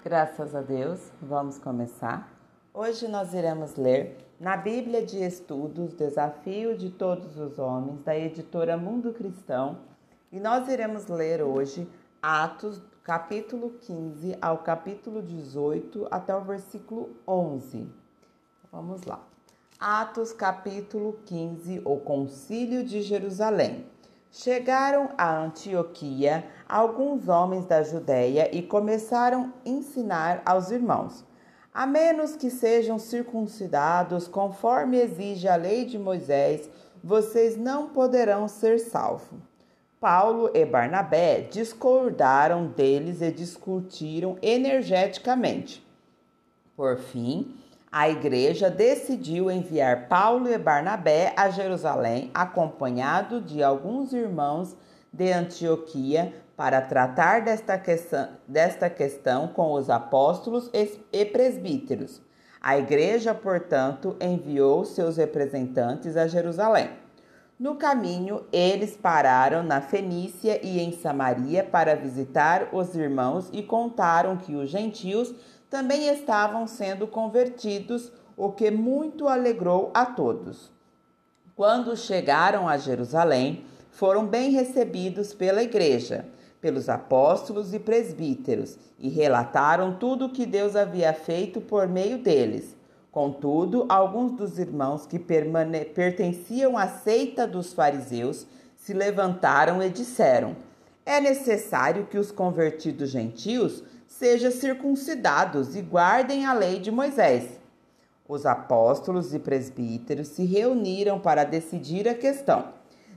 Graças a Deus, vamos começar. Hoje nós iremos ler na Bíblia de Estudos, Desafio de Todos os Homens, da editora Mundo Cristão, e nós iremos ler hoje Atos, capítulo 15 ao capítulo 18 até o versículo 11. Vamos lá. Atos, capítulo 15, o Concílio de Jerusalém. Chegaram a Antioquia alguns homens da Judéia e começaram a ensinar aos irmãos: a menos que sejam circuncidados conforme exige a lei de Moisés, vocês não poderão ser salvos. Paulo e Barnabé discordaram deles e discutiram energeticamente. Por fim, a igreja decidiu enviar Paulo e Barnabé a Jerusalém, acompanhado de alguns irmãos de Antioquia, para tratar desta questão com os apóstolos e presbíteros. A igreja, portanto, enviou seus representantes a Jerusalém. No caminho, eles pararam na Fenícia e em Samaria para visitar os irmãos e contaram que os gentios também estavam sendo convertidos, o que muito alegrou a todos. Quando chegaram a Jerusalém, foram bem recebidos pela igreja, pelos apóstolos e presbíteros, e relataram tudo o que Deus havia feito por meio deles. Contudo, alguns dos irmãos que pertenciam à seita dos fariseus se levantaram e disseram: é necessário que os convertidos gentios sejam circuncidados e guardem a lei de Moisés. Os apóstolos e presbíteros se reuniram para decidir a questão.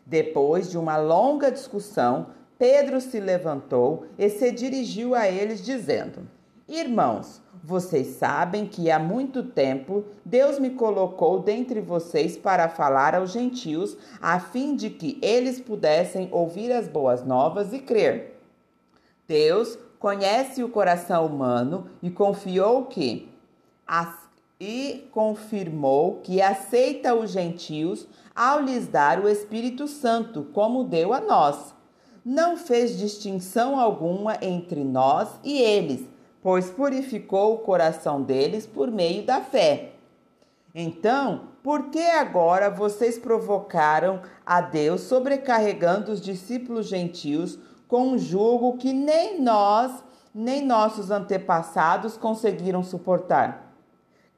Depois de uma longa discussão, Pedro se levantou e se dirigiu a eles dizendo: irmãos, vocês sabem que há muito tempo Deus me colocou dentre vocês para falar aos gentios, a fim de que eles pudessem ouvir as boas novas e crer. Deus conhece o coração humano e confirmou que aceita os gentios ao lhes dar o Espírito Santo, como deu a nós. Não fez distinção alguma entre nós e eles, pois purificou o coração deles por meio da fé. Então, por que agora vocês provocaram a Deus sobrecarregando os discípulos gentios com um jugo que nem nós, nem nossos antepassados conseguiram suportar?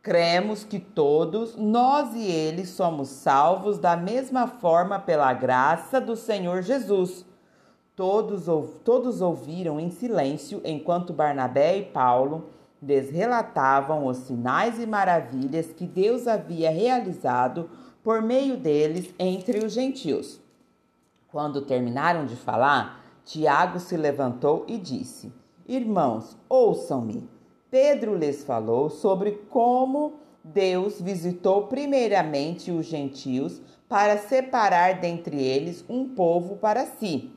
Cremos que todos, nós e eles, somos salvos da mesma forma pela graça do Senhor Jesus. Todos ouviram em silêncio enquanto Barnabé e Paulo lhes relatavam os sinais e maravilhas que Deus havia realizado por meio deles entre os gentios. Quando terminaram de falar, Tiago se levantou e disse: irmãos, ouçam-me. Pedro lhes falou sobre como Deus visitou primeiramente os gentios para separar dentre eles um povo para si.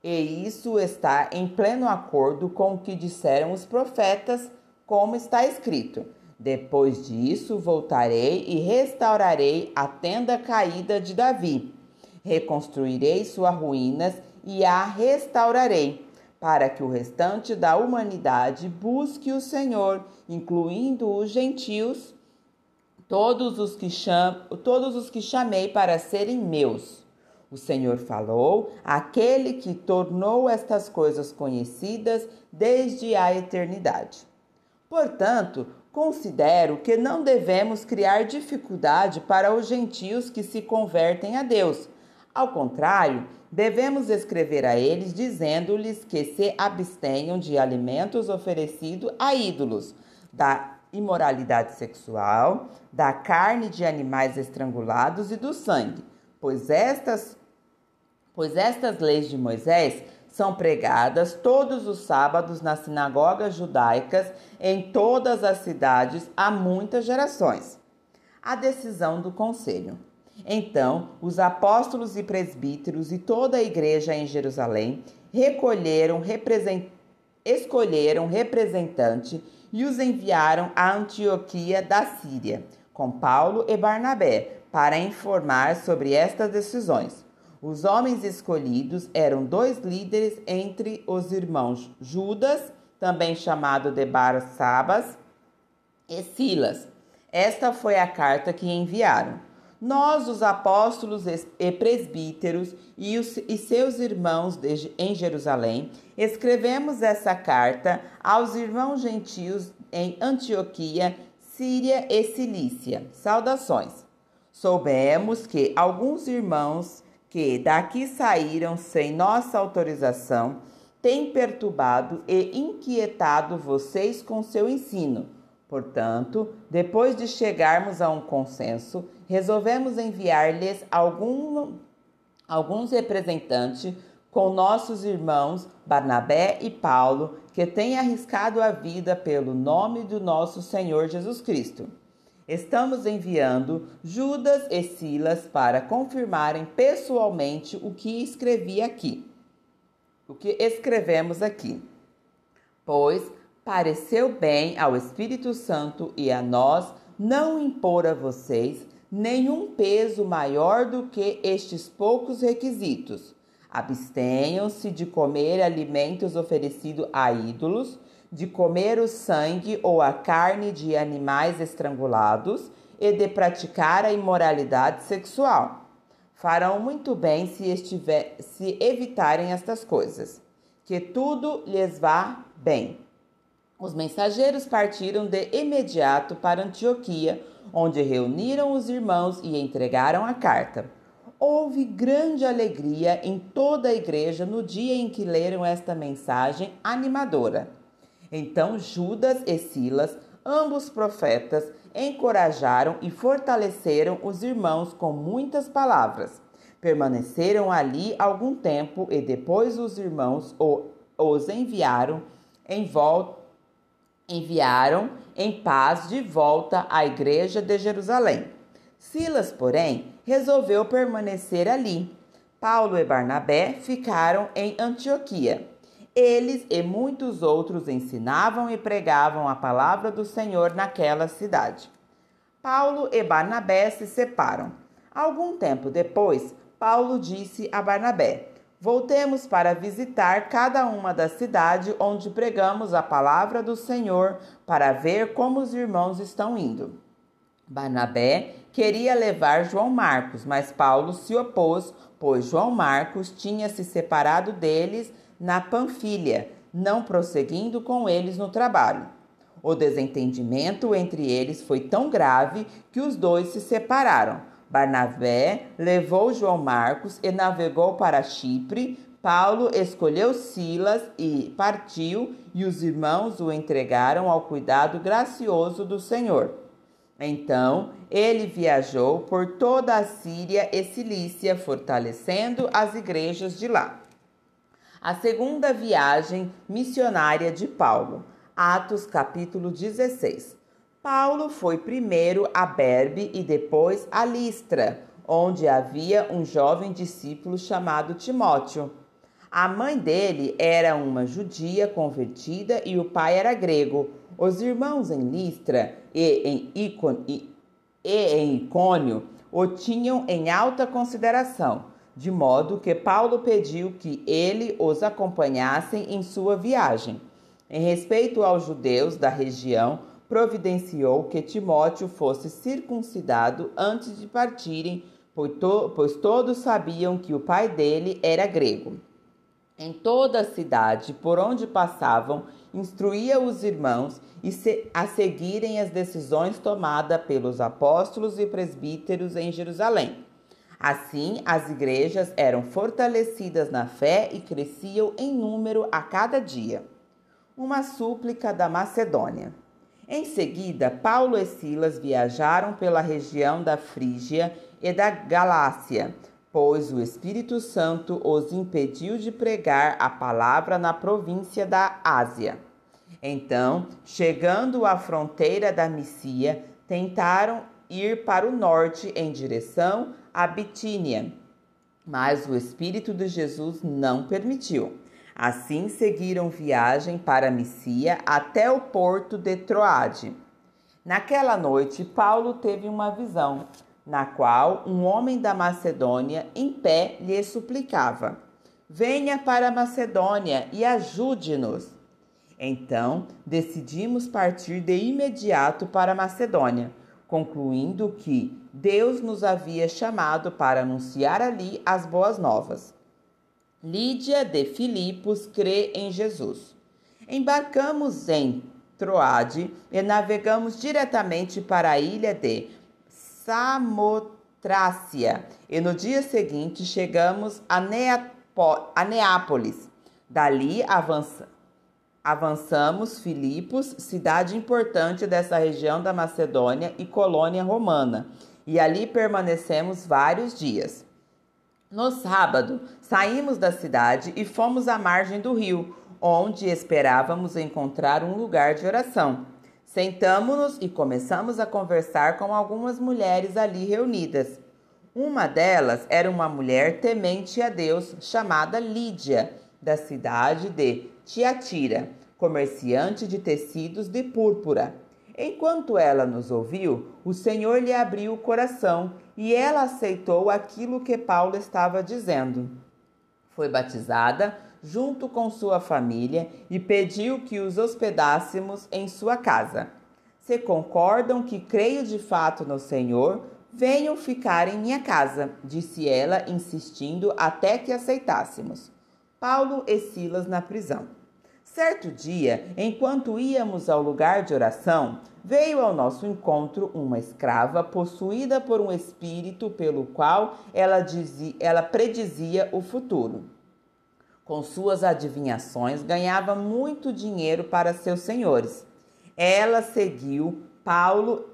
E isso está em pleno acordo com o que disseram os profetas, como está escrito: depois disso voltarei e restaurarei a tenda caída de Davi. Reconstruirei suas ruínas e a restaurarei, para que o restante da humanidade busque o Senhor, incluindo os gentios, todos os que chamei para serem meus. O Senhor falou, aquele que tornou estas coisas conhecidas desde a eternidade. Portanto, considero que não devemos criar dificuldade para os gentios que se convertem a Deus. Ao contrário, devemos escrever a eles dizendo-lhes que se abstenham de alimentos oferecidos a ídolos, da imoralidade sexual, da carne de animais estrangulados e do sangue, pois estas leis de Moisés são pregadas todos os sábados nas sinagogas judaicas em todas as cidades há muitas gerações. A decisão do conselho. Então, os apóstolos e presbíteros e toda a igreja em Jerusalém escolheram representante e os enviaram a Antioquia da Síria, com Paulo e Barnabé, para informar sobre estas decisões. Os homens escolhidos eram 2 líderes entre os irmãos Judas também chamado de Barsabas, e Silas. Esta foi a carta que enviaram. Nós, os apóstolos e presbíteros e seus irmãos em Jerusalém, escrevemos essa carta aos irmãos gentios em Antioquia, Síria e Cilícia. Saudações. Soubemos que alguns irmãos que daqui saíram sem nossa autorização têm perturbado e inquietado vocês com seu ensino. Portanto, depois de chegarmos a um consenso, resolvemos enviar-lhes alguns representantes com nossos irmãos Barnabé e Paulo, que têm arriscado a vida pelo nome do nosso Senhor Jesus Cristo. Estamos enviando Judas e Silas para confirmarem pessoalmente o que escrevemos aqui, pois pareceu bem ao Espírito Santo e a nós não impor a vocês nenhum peso maior do que estes poucos requisitos. Abstenham-se de comer alimentos oferecidos a ídolos, de comer o sangue ou a carne de animais estrangulados e de praticar a imoralidade sexual. Farão muito bem se evitarem estas coisas. Que tudo lhes vá bem. Os mensageiros partiram de imediato para Antioquia, onde reuniram os irmãos e entregaram a carta. Houve grande alegria em toda a igreja no dia em que leram esta mensagem animadora. Então Judas e Silas, ambos profetas, encorajaram e fortaleceram os irmãos com muitas palavras. Permaneceram ali algum tempo e depois os irmãos os enviaram em paz de volta à igreja de Jerusalém. Silas, porém, resolveu permanecer ali. Paulo e Barnabé ficaram em Antioquia. Eles e muitos outros ensinavam e pregavam a palavra do Senhor naquela cidade. Paulo e Barnabé se separam. Algum tempo depois, Paulo disse a Barnabé: voltemos para visitar cada uma das cidades onde pregamos a palavra do Senhor para ver como os irmãos estão indo. Barnabé queria levar João Marcos, mas Paulo se opôs, pois João Marcos tinha se separado deles na Panfilha, não prosseguindo com eles no trabalho. O desentendimento entre eles foi tão grave que os dois se separaram. Barnabé levou João Marcos e navegou para Chipre. Paulo escolheu Silas e partiu, e os irmãos o entregaram ao cuidado gracioso do Senhor. Então, ele viajou por toda a Síria e Cilícia, fortalecendo as igrejas de lá. A segunda viagem missionária de Paulo. Atos capítulo 16. Paulo foi primeiro a Derbe e depois a Listra, onde havia um jovem discípulo chamado Timóteo. A mãe dele era uma judia convertida e o pai era grego. Os irmãos em Listra e em Icônio o tinham em alta consideração, de modo que Paulo pediu que ele os acompanhasse em sua viagem. Em respeito aos judeus da região, providenciou que Timóteo fosse circuncidado antes de partirem, pois todos sabiam que o pai dele era grego. Em toda a cidade por onde passavam, instruía os irmãos a seguirem as decisões tomadas pelos apóstolos e presbíteros em Jerusalém. Assim, as igrejas eram fortalecidas na fé e cresciam em número a cada dia. Uma súplica da Macedônia. Em seguida, Paulo e Silas viajaram pela região da Frígia e da Galácia, pois o Espírito Santo os impediu de pregar a palavra na província da Ásia. Então, chegando à fronteira da Mísia, tentaram ir para o norte em direção à Bitínia, mas o Espírito de Jesus não permitiu. Assim, seguiram viagem para Mísia até o porto de Troade. Naquela noite, Paulo teve uma visão, na qual um homem da Macedônia, em pé, lhe suplicava: venha para a Macedônia e ajude-nos. Então, decidimos partir de imediato para Macedônia, concluindo que Deus nos havia chamado para anunciar ali as boas novas. Lídia de Filipos crê em Jesus. Embarcamos em Troade e navegamos diretamente para a ilha de Samotrácia. E no dia seguinte chegamos a Neápolis. Dali avançamos Filipos, cidade importante dessa região da Macedônia e colônia romana, e ali permanecemos vários dias. No sábado, saímos da cidade e fomos à margem do rio, onde esperávamos encontrar um lugar de oração. Sentamo-nos e começamos a conversar com algumas mulheres ali reunidas. Uma delas era uma mulher temente a Deus chamada Lídia, da cidade de Tiatira, comerciante de tecidos de púrpura. Enquanto ela nos ouviu, o Senhor lhe abriu o coração e ela aceitou aquilo que Paulo estava dizendo. Foi batizada junto com sua família e pediu que os hospedássemos em sua casa. Se concordam que creio de fato no Senhor, venham ficar em minha casa, disse ela, insistindo até que aceitássemos. Paulo e Silas na prisão. Certo dia, enquanto íamos ao lugar de oração, veio ao nosso encontro uma escrava possuída por um espírito pelo qual ela predizia o futuro. Com suas adivinhações, ganhava muito dinheiro para seus senhores. Ela seguiu Paulo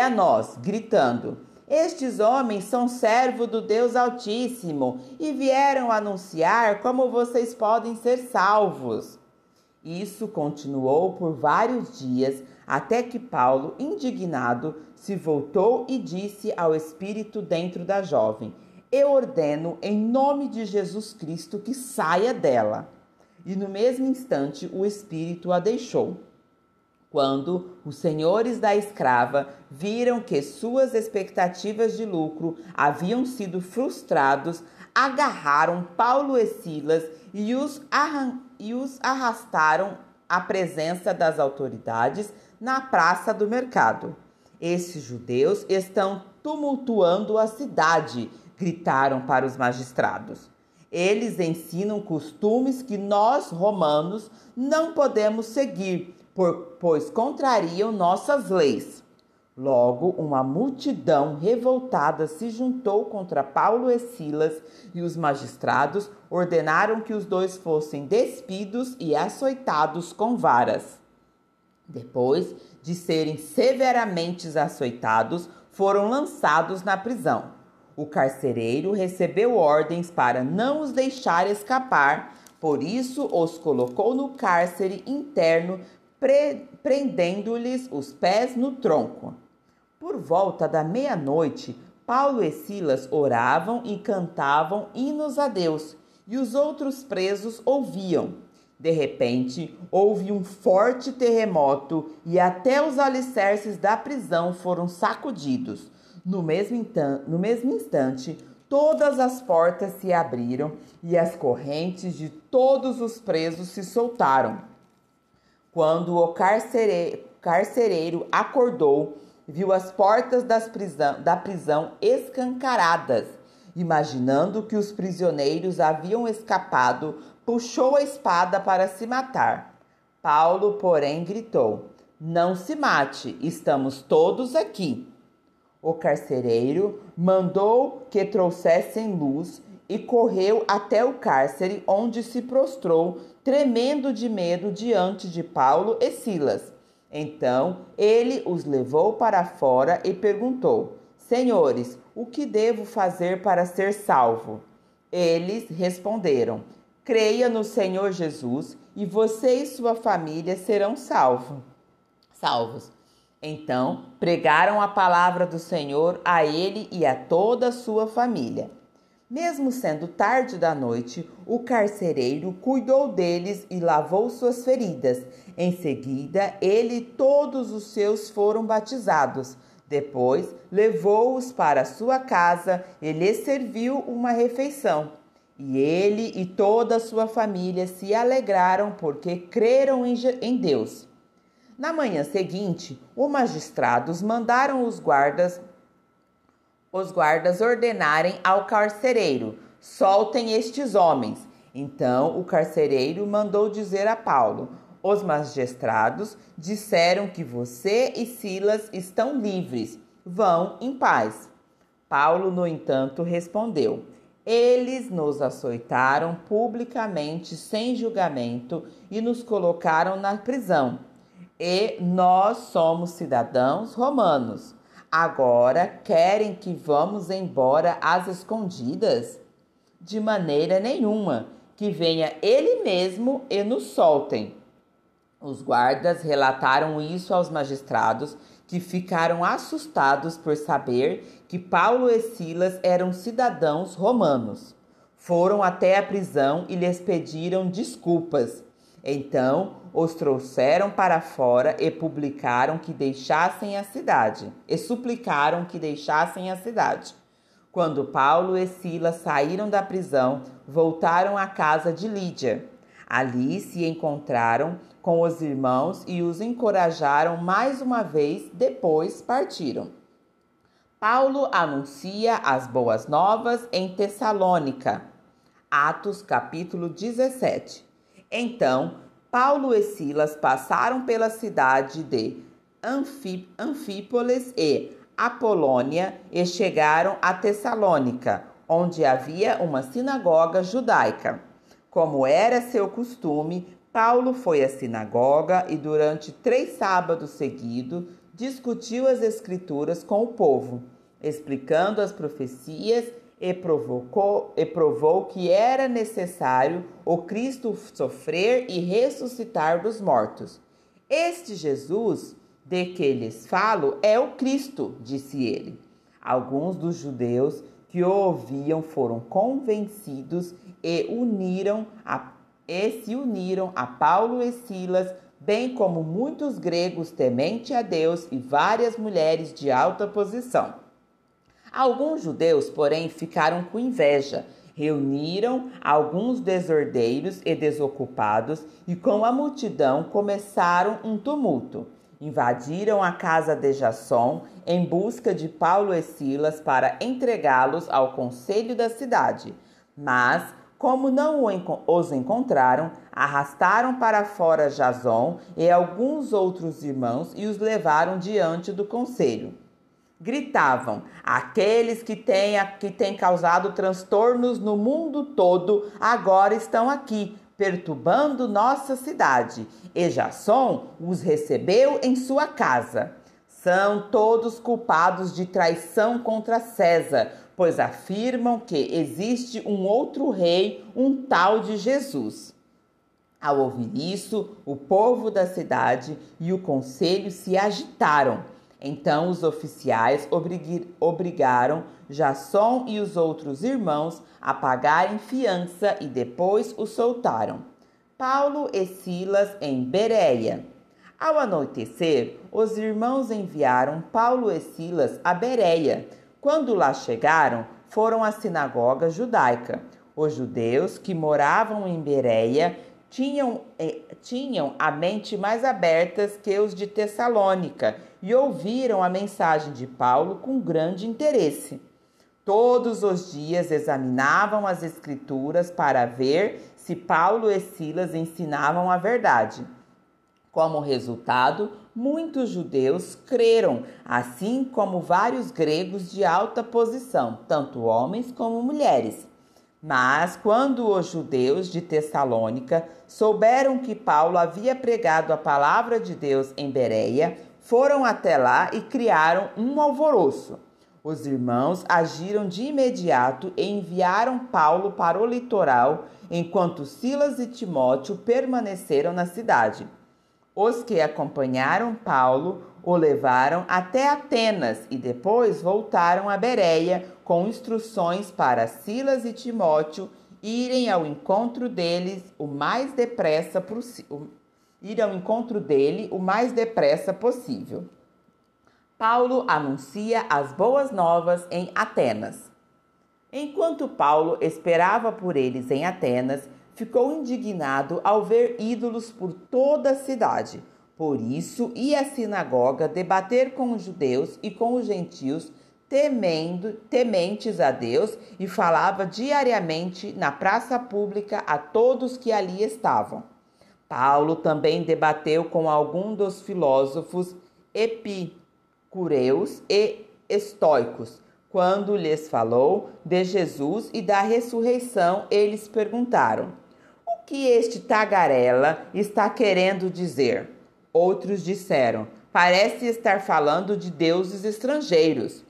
a nós, gritando: Estes homens são servos do Deus Altíssimo e vieram anunciar como vocês podem ser salvos. Isso continuou por vários dias, até que Paulo, indignado, se voltou e disse ao espírito dentro da jovem: Eu ordeno em nome de Jesus Cristo que saia dela. E no mesmo instante o espírito a deixou. Quando os senhores da escrava viram que suas expectativas de lucro haviam sido frustrados, agarraram Paulo e Silas e os arrastaram à presença das autoridades na praça do mercado. Esses judeus estão tumultuando a cidade, gritaram para os magistrados. Eles ensinam costumes que nós, romanos, não podemos seguir, pois contrariam nossas leis. Logo, uma multidão revoltada se juntou contra Paulo e Silas e os magistrados ordenaram que os dois fossem despidos e açoitados com varas. Depois de serem severamente açoitados, foram lançados na prisão. O carcereiro recebeu ordens para não os deixar escapar, por isso os colocou no cárcere interno, prendendo-lhes os pés no tronco. Por volta da meia-noite, Paulo e Silas oravam e cantavam hinos a Deus, e os outros presos ouviam. De repente, houve um forte terremoto e até os alicerces da prisão foram sacudidos. No mesmo instante, todas as portas se abriram e as correntes de todos os presos se soltaram. Quando o carcereiro acordou, viu as portas da prisão escancaradas. Imaginando que os prisioneiros haviam escapado, puxou a espada para se matar. Paulo, porém, gritou: Não se mate, estamos todos aqui. O carcereiro mandou que trouxessem luz e correu até o cárcere, onde se prostrou, tremendo de medo diante de Paulo e Silas. Então ele os levou para fora e perguntou: Senhores, o que devo fazer para ser salvo? Eles responderam: Creia no Senhor Jesus e você e sua família serão salvos. Então pregaram a palavra do Senhor a ele e a toda a sua família. Mesmo sendo tarde da noite, o carcereiro cuidou deles e lavou suas feridas. Em seguida, ele e todos os seus foram batizados. Depois levou-os para sua casa e lhes serviu uma refeição. E ele e toda a sua família se alegraram porque creram em Deus. Na manhã seguinte, os magistrados mandaram os guardas ordenarem ao carcereiro: soltem estes homens. Então o carcereiro mandou dizer a Paulo: os magistrados disseram que você e Silas estão livres. Vão em paz. Paulo, no entanto, respondeu: eles nos açoitaram publicamente sem julgamento e nos colocaram na prisão. E nós somos cidadãos romanos. Agora querem que vamos embora às escondidas? De maneira nenhuma, que venha ele mesmo e nos soltem. Os guardas relataram isso aos magistrados, que ficaram assustados por saber que Paulo e Silas eram cidadãos romanos. Foram até a prisão e lhes pediram desculpas. Então os trouxeram para fora e suplicaram que deixassem a cidade. Quando Paulo e Silas saíram da prisão, voltaram à casa de Lídia. Ali se encontraram com os irmãos e os encorajaram mais uma vez, depois partiram. Paulo anuncia as boas novas em Tessalônica. Atos capítulo 17. Então, Paulo e Silas passaram pela cidade de Anfípolis e Apolônia e chegaram a Tessalônica, onde havia uma sinagoga judaica. Como era seu costume, Paulo foi à sinagoga e durante 3 sábados seguidos discutiu as escrituras com o povo, explicando as profecias e provou que era necessário o Cristo sofrer e ressuscitar dos mortos. Este Jesus de que lhes falo é o Cristo, disse ele. Alguns dos judeus que o ouviam foram convencidos e se uniram a Paulo e Silas, bem como muitos gregos temente a Deus e várias mulheres de alta posição. Alguns judeus, porém, ficaram com inveja, reuniram alguns desordeiros e desocupados e com a multidão começaram um tumulto. Invadiram a casa de Jasson em busca de Paulo e Silas para entregá-los ao conselho da cidade. Mas, como não os encontraram, arrastaram para fora Jasson e alguns outros irmãos e os levaram diante do conselho. Gritavam: aqueles que têm causado transtornos no mundo todo agora estão aqui, perturbando nossa cidade, e Jasson os recebeu em sua casa. São todos culpados de traição contra César, pois afirmam que existe um outro rei, um tal de Jesus. Ao ouvir isso, o povo da cidade e o conselho se agitaram. Então os oficiais obrigaram Jasson e os outros irmãos a pagarem fiança e depois os soltaram. Paulo e Silas em Bereia. Ao anoitecer, os irmãos enviaram Paulo e Silas a Bereia. Quando lá chegaram, foram à sinagoga judaica. Os judeus que moravam em Bereia tinham a mente mais abertas que os de Tessalônica e ouviram a mensagem de Paulo com grande interesse. Todos os dias examinavam as escrituras para ver se Paulo e Silas ensinavam a verdade. Como resultado, muitos judeus creram, assim como vários gregos de alta posição, tanto homens como mulheres. Mas quando os judeus de Tessalônica souberam que Paulo havia pregado a palavra de Deus em Bereia, foram até lá e criaram um alvoroço. Os irmãos agiram de imediato e enviaram Paulo para o litoral, enquanto Silas e Timóteo permaneceram na cidade. Os que acompanharam Paulo o levaram até Atenas e depois voltaram a Bereia com instruções para Silas e Timóteo irem ao encontro dele o mais depressa possível. Paulo anuncia as boas novas em Atenas. Enquanto Paulo esperava por eles em Atenas, ficou indignado ao ver ídolos por toda a cidade. Por isso, ia à sinagoga debater com os judeus e com os gentios, tementes a Deus, e falava diariamente na praça pública a todos que ali estavam. Paulo também debateu com alguns dos filósofos epicureus e estoicos. Quando lhes falou de Jesus e da ressurreição, eles perguntaram: o que este tagarela está querendo dizer? Outros disseram: parece estar falando de deuses estrangeiros.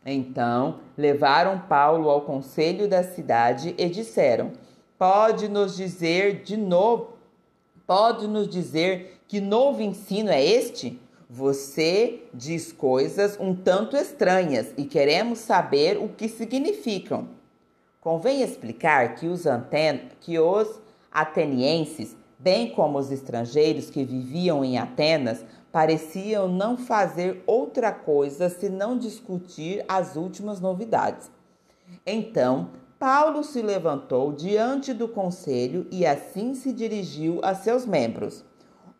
Então levaram Paulo ao conselho da cidade e disseram: Pode nos dizer que novo ensino é este? Você diz coisas um tanto estranhas e queremos saber o que significam. Convém explicar que os atenienses, bem como os estrangeiros que viviam em Atenas, pareciam não fazer outra coisa senão discutir as últimas novidades. Então, Paulo se levantou diante do conselho e assim se dirigiu a seus membros.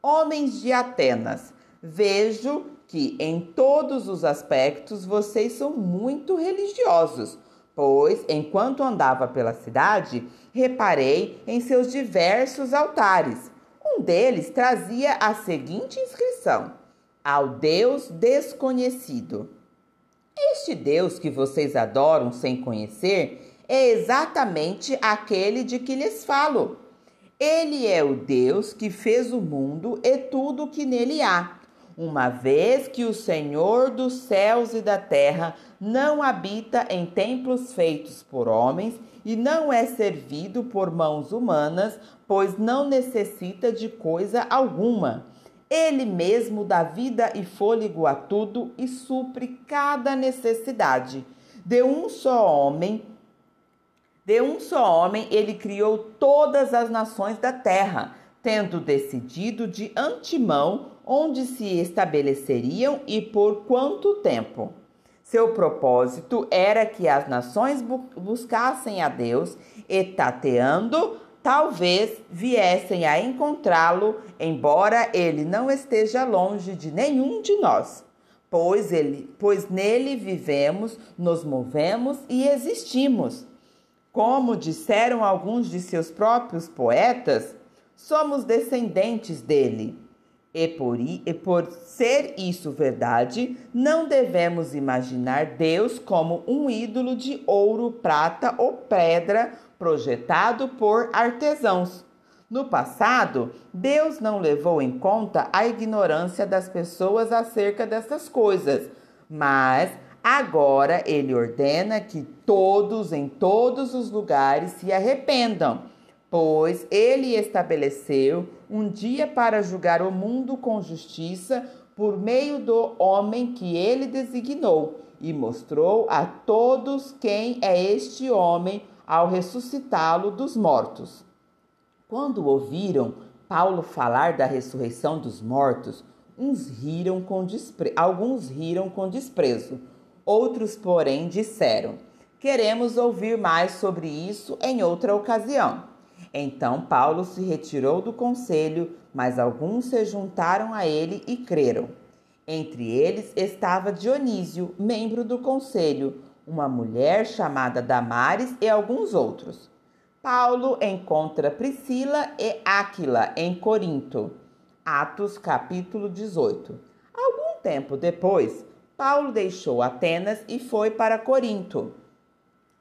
Homens de Atenas, vejo que em todos os aspectos vocês são muito religiosos, pois, enquanto andava pela cidade, reparei em seus diversos altares. Um deles trazia a seguinte inscrição: ao Deus desconhecido. Este Deus que vocês adoram sem conhecer é exatamente aquele de que lhes falo. Ele é o Deus que fez o mundo e tudo o que nele há. Uma vez que o Senhor dos céus e da terra não habita em templos feitos por homens e não é servido por mãos humanas, pois não necessita de coisa alguma. Ele mesmo dá vida e fôlego a tudo e supre cada necessidade. De um só homem, ele criou todas as nações da terra, tendo decidido de antemão onde se estabeleceriam e por quanto tempo. Seu propósito era que as nações buscassem a Deus e, tateando, talvez viessem a encontrá-lo, embora ele não esteja longe de nenhum de nós, pois nele vivemos, nos movemos e existimos. Como disseram alguns de seus próprios poetas, somos descendentes dele. E por ser isso verdade, não devemos imaginar Deus como um ídolo de ouro, prata ou pedra projetado por artesãos. No passado, Deus não levou em conta a ignorância das pessoas acerca dessas coisas, mas agora ele ordena que todos em todos os lugares se arrependam, pois ele estabeleceu um dia para julgar o mundo com justiça por meio do homem que ele designou e mostrou a todos quem é este homem ao ressuscitá-lo dos mortos. Quando ouviram Paulo falar da ressurreição dos mortos, alguns riram com desprezo, outros, porém, disseram: queremos ouvir mais sobre isso em outra ocasião. Então Paulo se retirou do conselho, mas alguns se juntaram a ele e creram. Entre eles estava Dionísio, membro do conselho, uma mulher chamada Damares e alguns outros. Paulo encontra Priscila e Áquila em Corinto. Atos capítulo 18. Algum tempo depois, Paulo deixou Atenas e foi para Corinto.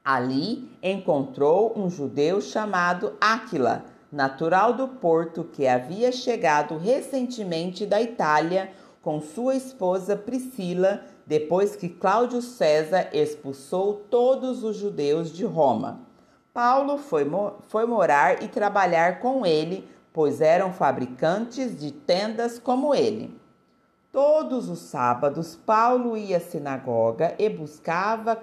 Ali encontrou um judeu chamado Áquila, natural do Porto, que havia chegado recentemente da Itália com sua esposa Priscila, depois que Cláudio César expulsou todos os judeus de Roma. Paulo foi morar e trabalhar com ele, pois eram fabricantes de tendas como ele. Todos os sábados, Paulo ia à sinagoga e buscava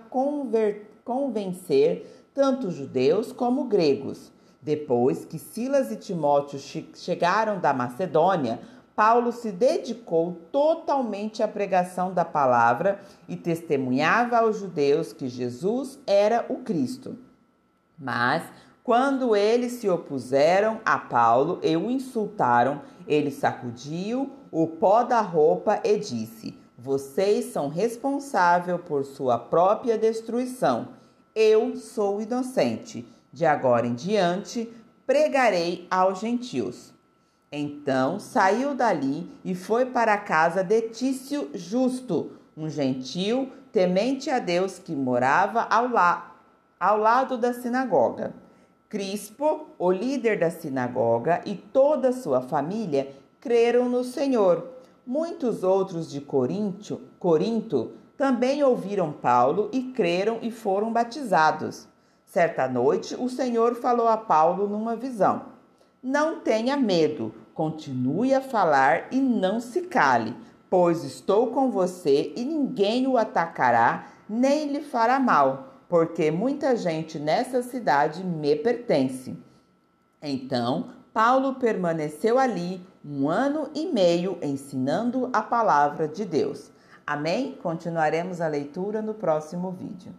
convencer tanto judeus como gregos. Depois que Silas e Timóteo chegaram da Macedônia, Paulo se dedicou totalmente à pregação da palavra e testemunhava aos judeus que Jesus era o Cristo. Mas, quando eles se opuseram a Paulo e o insultaram, ele sacudiu o pó da roupa e disse: vocês são responsáveis por sua própria destruição. Eu sou inocente. De agora em diante, pregarei aos gentios. Então saiu dali e foi para a casa de Tício Justo, um gentil temente a Deus que morava ao lado da sinagoga. Crispo, o líder da sinagoga, e toda a sua família creram no Senhor. Muitos outros de Corinto também ouviram Paulo e creram e foram batizados. Certa noite, o Senhor falou a Paulo numa visão: não tenha medo, continue a falar e não se cale, pois estou com você e ninguém o atacará nem lhe fará mal, porque muita gente nessa cidade me pertence. Então, Paulo permaneceu ali 1 ano e meio ensinando a palavra de Deus. Amém? Continuaremos a leitura no próximo vídeo.